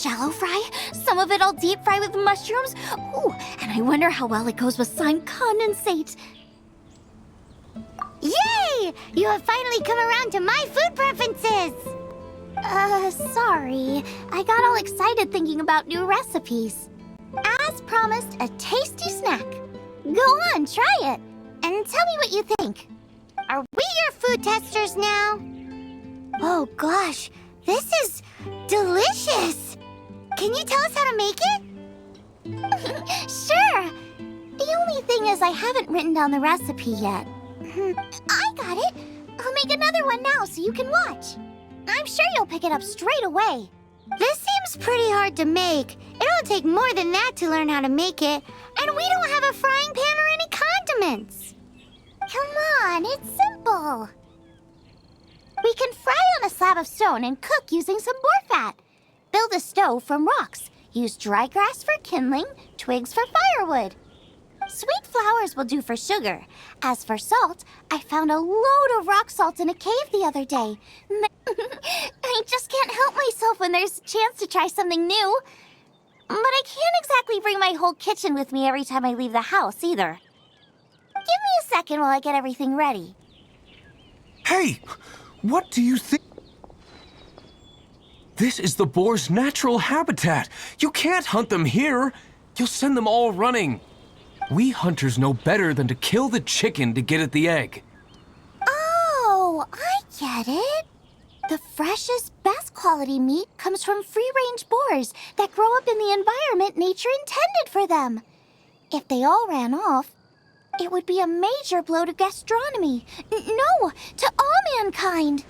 shallow fry, some of it I'll deep fry with mushrooms. Ooh, and I wonder how well it goes with slime condensate. Yay! You have finally come around to my food preferences! Sorry. I got all excited thinking about new recipes. As promised, a tasty snack. Go on, try it, and tell me what you think. Are we your food testers now? Oh gosh, this is delicious! Can you tell us how to make it? Sure! The only thing is I haven't written down the recipe yet. I got it! I'll make another one now so you can watch. I'm sure you'll pick it up straight away. This seems pretty hard to make. It'll take more than that to learn how to make it. And we don't have a frying pan or any condiments. Come on, it's simple. We can fry on a slab of stone and cook using some boar fat. Build a stove from rocks. Use dry grass for kindling, twigs for firewood. Sweet flowers will do for sugar. As for salt, I found a load of rock salt in a cave the other day. I just can't help myself when there's a chance to try something new. But I can't exactly bring my whole kitchen with me every time I leave the house, either. Give me a second while I get everything ready. Hey! What do you think? This is the boar's natural habitat. You can't hunt them here. You'll send them all running. We hunters know better than to kill the chicken to get at the egg. Oh, I get it. The freshest, best quality meat comes from free-range boars that grow up in the environment nature intended for them. If they all ran off, it would be a major blow to gastronomy. No, to all mankind.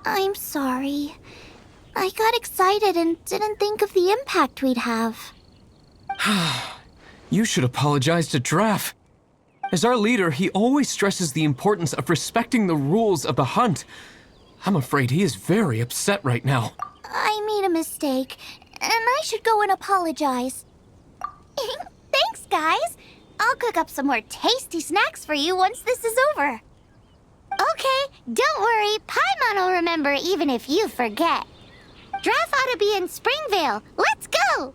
I'm sorry. I got excited and didn't think of the impact we'd have. You should apologize to Draff. As our leader, he always stresses the importance of respecting the rules of the hunt. I'm afraid he is very upset right now. I made a mistake, and I should go and apologize. Thanks, guys. I'll cook up some more tasty snacks for you once this is over. Okay, don't worry. Paimon will remember even if you forget. Draff ought to be in Springvale. Let's go!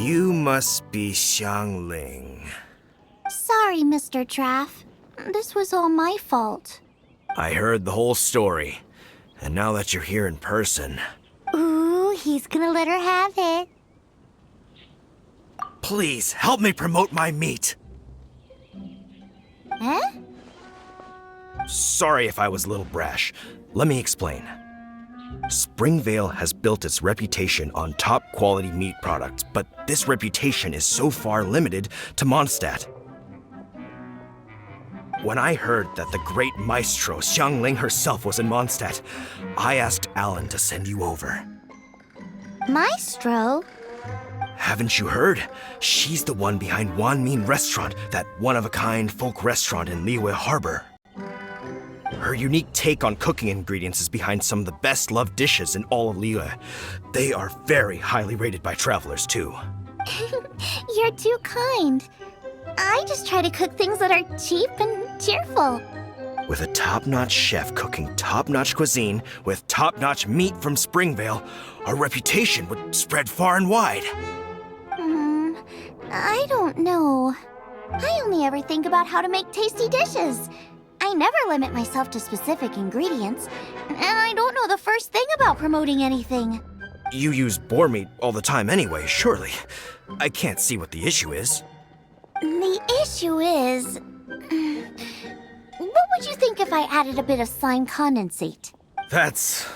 You must be Xiangling. Sorry, Mr. Draff. This was all my fault. I heard the whole story, and now that you're here in person... Ooh, he's gonna let her have it. Please, help me promote my meat! Huh? Sorry if I was a little brash. Let me explain. Springvale has built its reputation on top-quality meat products, but this reputation is so far limited to Mondstadt. When I heard that the great maestro Xiangling herself was in Mondstadt, I asked Alan to send you over. Maestro? Haven't you heard? She's the one behind Wanmin Restaurant, that one-of-a-kind folk restaurant in Liyue Harbor. Her unique take on cooking ingredients is behind some of the best-loved dishes in all of Liyue. They are very highly rated by travelers, too. You're too kind. I just try to cook things that are cheap and cheerful. With a top-notch chef cooking top-notch cuisine with top-notch meat from Springvale, our reputation would spread far and wide. I don't know. I only ever think about how to make tasty dishes. I never limit myself to specific ingredients, and I don't know the first thing about promoting anything. You use boar meat all the time anyway, surely. I can't see what the issue is. The issue is... What would you think if I added a bit of slime condensate? That's...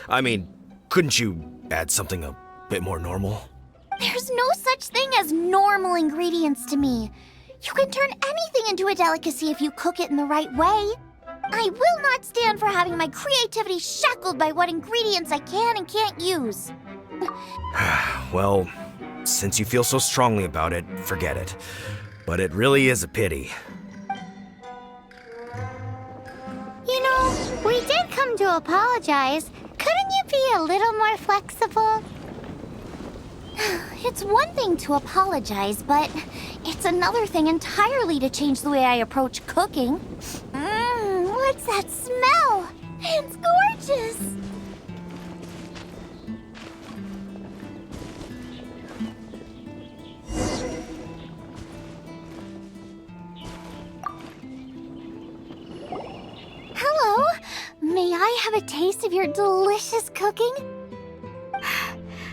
I mean, couldn't you add something a bit more normal? There's no such thing as normal ingredients to me. You can turn anything into a delicacy if you cook it in the right way. I will not stand for having my creativity shackled by what ingredients I can and can't use. Well, since you feel so strongly about it, forget it. But it really is a pity. You know, we did come to apologize. Couldn't you be a little more flexible? It's one thing to apologize, but it's another thing entirely to change the way I approach cooking. What's that smell? It's gorgeous! Hello, may I have a taste of your delicious cooking?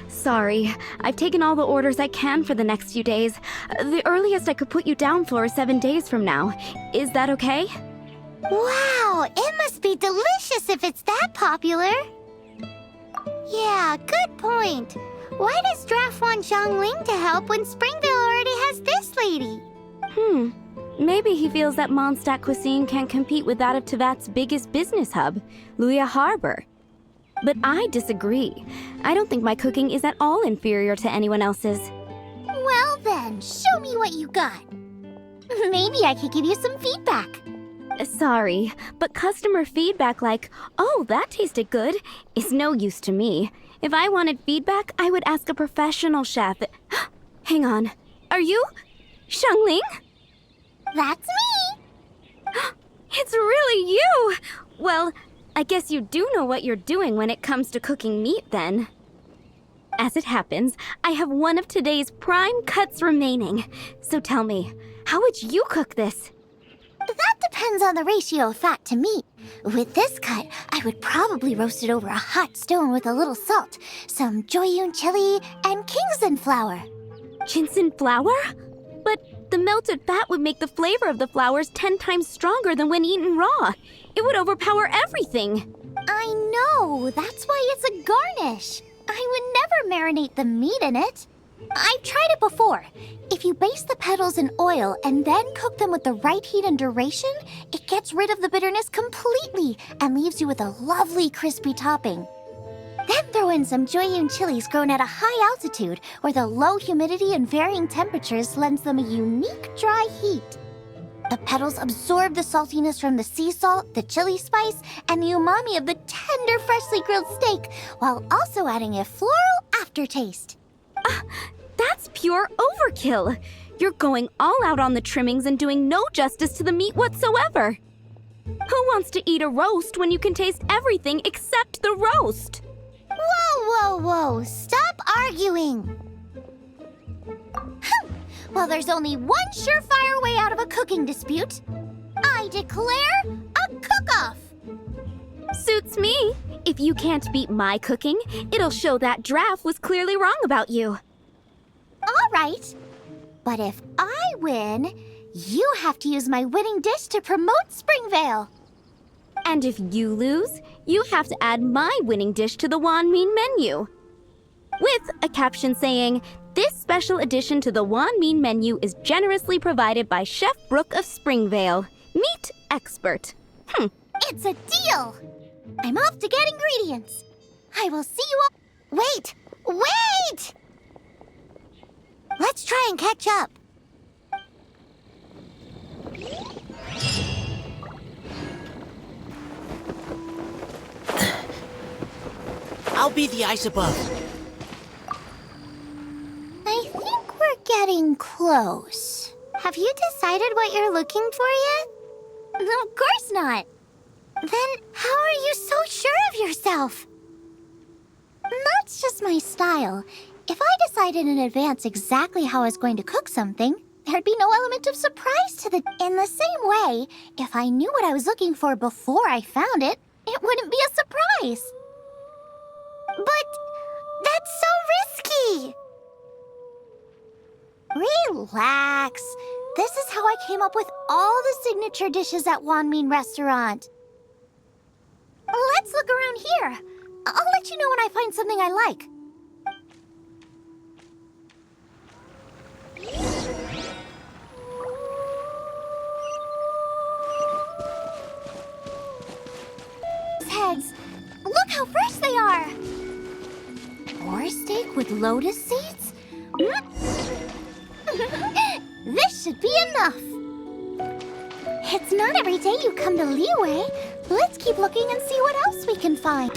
Sorry, I've taken all the orders I can for the next few days. The earliest I could put you down for is 7 days from now. Is that okay? Wow, it must be delicious if it's that popular. Yeah, good point. Why does Draft want Xiangling to help when Springville already has this lady? Maybe he feels that Mondstadt cuisine can't compete with that of Tevat's biggest business hub, Liyue Harbor. But I disagree. I don't think my cooking is at all inferior to anyone else's. Well then, show me what you got. Maybe I could give you some feedback. Sorry, but customer feedback like, "Oh, that tasted good," is no use to me. If I wanted feedback, I would ask a professional chef. Hang on. Are you Xiangling? That's me! It's really you! Well, I guess you do know what you're doing when it comes to cooking meat, then. As it happens, I have one of today's prime cuts remaining. So tell me, how would you cook this? That depends on the ratio of fat to meat. With this cut, I would probably roast it over a hot stone with a little salt, some Joyun chili, and Kingston flour. Ginseng flour? But the melted fat would make the flavor of the flours 10 times stronger than when eaten raw. It would overpower everything. I know, that's why it's a garnish. I would never marinate the meat in it. I've tried it before. If you baste the petals in oil and then cook them with the right heat and duration, it gets rid of the bitterness completely and leaves you with a lovely crispy topping. Then throw in some Joyun chilies grown at a high altitude where the low humidity and varying temperatures lends them a unique dry heat. The petals absorb the saltiness from the sea salt, the chili spice, and the umami of the tender, freshly grilled steak, while also adding a floral aftertaste. That's pure overkill. You're going all out on the trimmings and doing no justice to the meat whatsoever. Who wants to eat a roast when you can taste everything except the roast? Whoa, whoa, whoa! Stop arguing! Well, there's only one surefire way out of a cooking dispute. I declare a cook-off! Suits me. If you can't beat my cooking, it'll show that Draft was clearly wrong about you. All right. But if I win, you have to use my winning dish to promote Springvale. And if you lose, you have to add my winning dish to the Wanmin menu. With a caption saying, "This special addition to the Wanmin menu is generously provided by Chef Brooke of Springvale, meat expert." It's a deal. I'm off to get ingredients. I will see you all. Wait! Wait! Let's try and catch up. I'll be the ice above. I think we're getting close. Have you decided what you're looking for yet? Of course not. Then how are you so sure of yourself? That's just my style. If I decided in advance exactly how I was going to cook something, there'd be no element of surprise to the... In the same way, if I knew what I was looking for before I found it, it wouldn't be a surprise. But that's so risky! Relax. This is how I came up with all the signature dishes at Wanmin Restaurant. Let's look around here. I'll let you know when I find something I like. lotus seeds? This should be enough. It's not every day you come to Liyue. Let's keep looking and see what else we can find.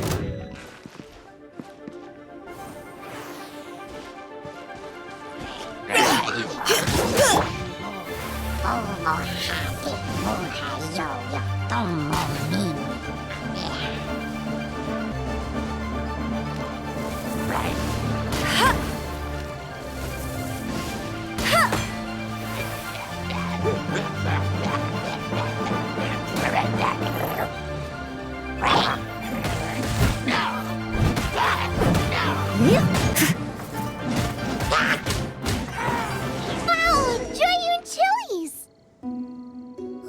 Wow, Joyun Chilies!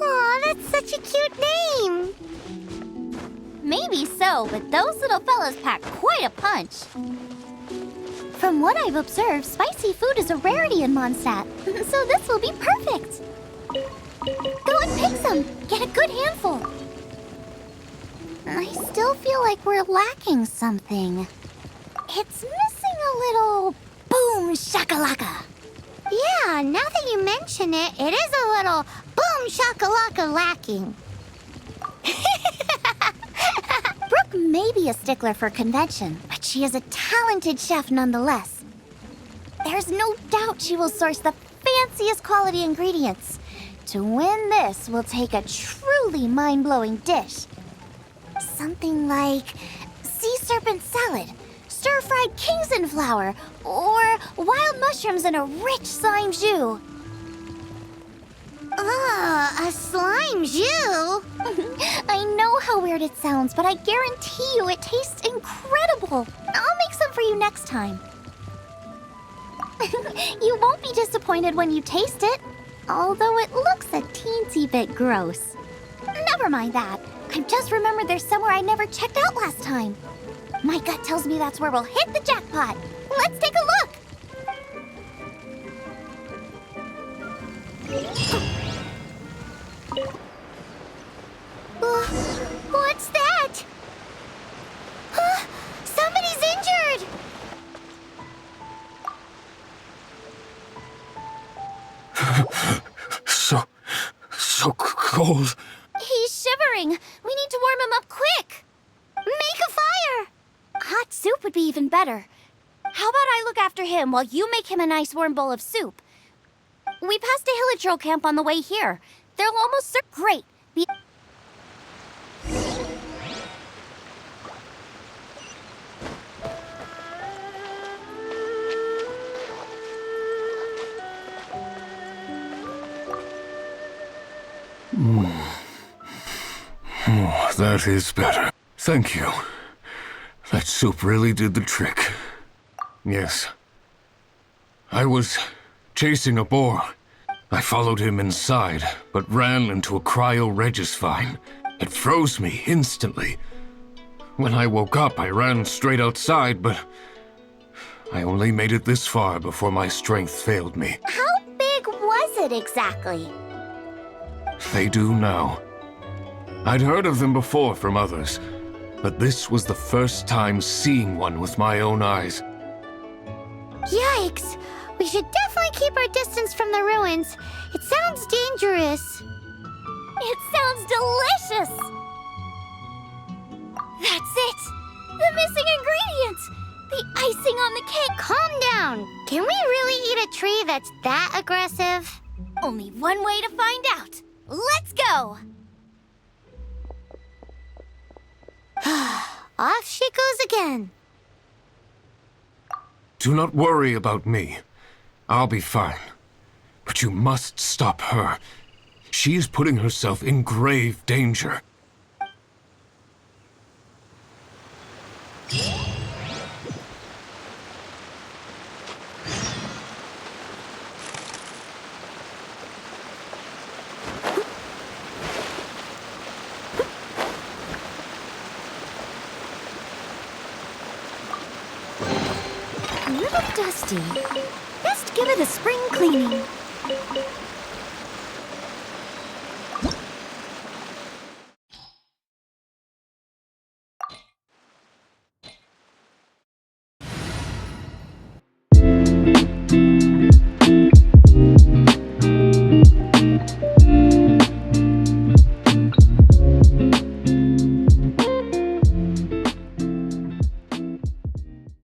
Aw, that's such a cute name. Maybe so, but those little fellas pack quite a punch. From what I've observed, spicy food is a rarity in Mondstadt, so this will be perfect. Go and pick some. Get a good handful. I still feel like we're lacking something. It's missing a little boom shakalaka. Yeah, now that you mention it, it is a little boom shakalaka lacking. Brooke may be a stickler for convention, but she is a talented chef nonetheless. There's no doubt she will source the fanciest quality ingredients. To win this, we'll take a truly mind-blowing dish. Something like sea serpent salad, stir-fried Kingston flour, or wild mushrooms in a rich slime jus. A slime jus? I know how weird it sounds, but I guarantee you it tastes incredible. I'll make some for you next time. You won't be disappointed when you taste it, although it looks a teensy bit gross. Never mind that. I've just remembered there's somewhere I never checked out last time. My gut tells me that's where we'll hit the jackpot. Let's take a look. What's that? Somebody's injured! So cold. He's shivering. We need to warm him up quick. Make a fire! Hot soup would be even better. How about I look after him while you make him a nice warm bowl of soup? We passed a Hilichurl camp on the way here. They'll almost serve great. Oh, that is better. Thank you. That soup really did the trick. Yes. I was chasing a boar. I followed him inside, but ran into a cryo-regis vine. It froze me instantly. When I woke up, I ran straight outside, but I only made it this far before my strength failed me. How big was it exactly? They do now. I'd heard of them before from others, but this was the first time seeing one with my own eyes. Yikes! We should definitely keep our distance from the ruins. It sounds dangerous. It sounds delicious! That's it! The missing ingredient! The icing on the cake! Calm down. Can we really eat a tree that's that aggressive? Only one way to find out. Let's go! Off she goes again. Do not worry about me. I'll be fine. But you must stop her. She is putting herself in grave danger. A little dusty. Best give it a spring cleaning.